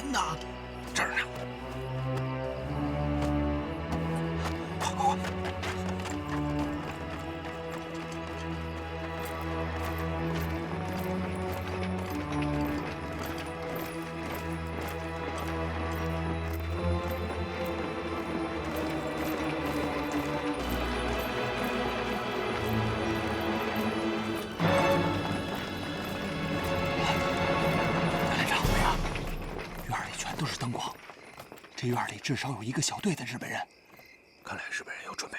人呢？这儿呢。快快快！都是灯光，这院里至少有1个小队的日本人。看来日本人有准备。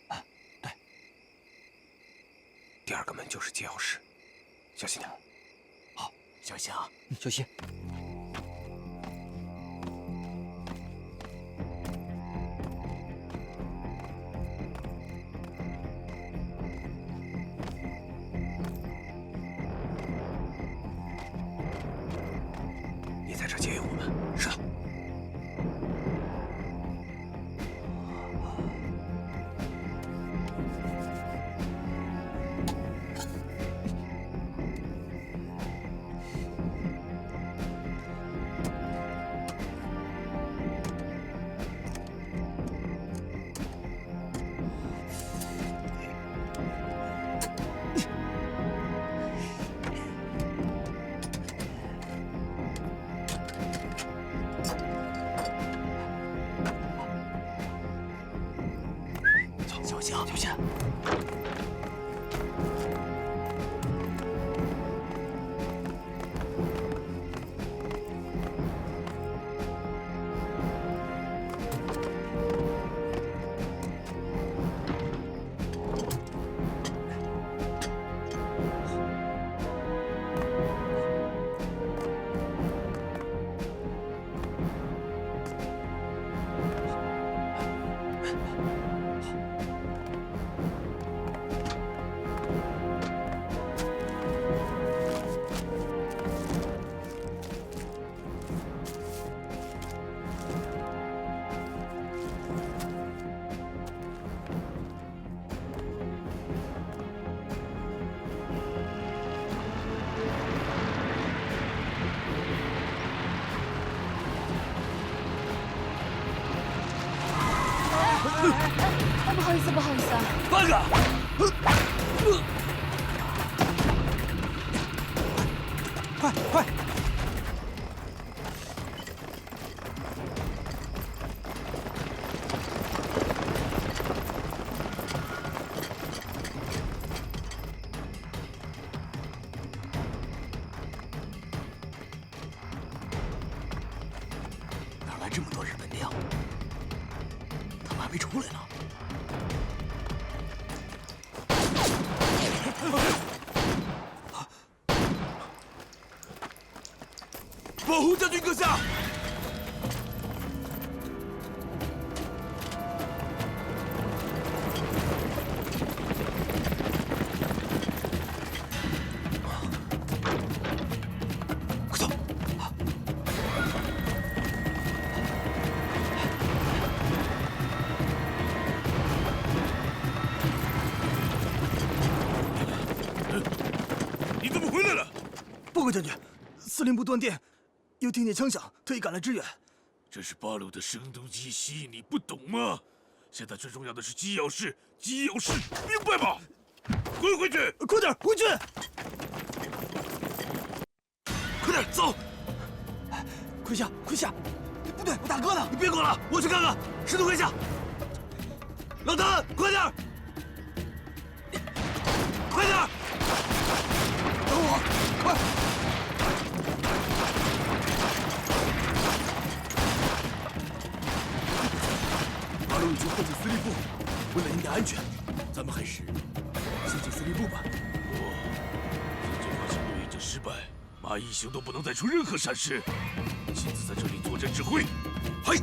啊，对。第2个门就是接钥室，小心点。好，小心啊，小心。你在这接应我们。是的。小心啊，小心！不好意思，不好意思啊。八个！快快！哪来这么多日本兵？他们还没出来呢。 保护将军阁下！快走！你怎么回来了？报告将军，司令部断电。 又听见枪响，特意赶来支援。这是八路的声东击西，你不懂吗？现在最重要的是机要室，机要室，明白吗？滚回去！快点回去！快点走！快下，快下！不对，我大哥呢？你别管了，我去看看。石头快下！老谭，快点！快点！等我，快！ 八路已经迫近司令部，为了您的安全，咱们还是先进司令部吧。这发现队已经失败，马一行动不能再出任何闪失，亲自在这里坐镇指挥。嘿。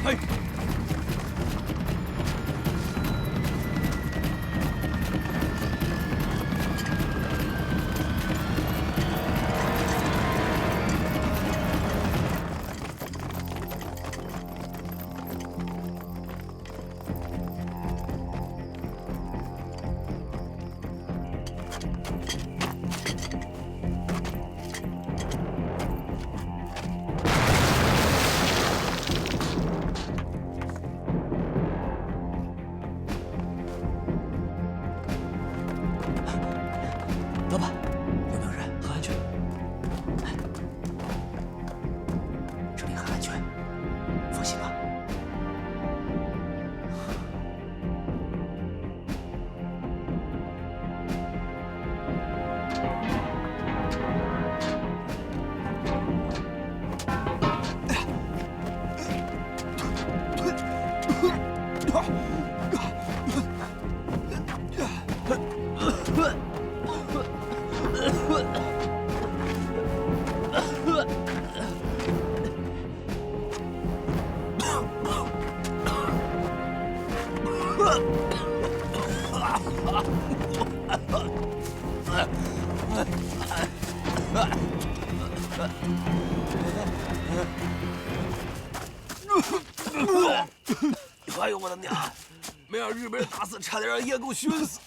快哎呦我的娘！没让日本人打死，差点让野狗熏死。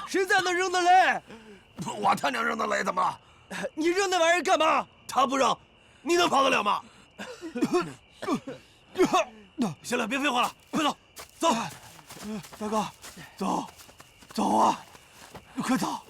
谁在那扔的雷？我他娘扔的雷怎么了？你扔那玩意儿干嘛？他不扔，你能跑得了吗？行了，别废话了，快走，走！大哥，走，走啊，快走！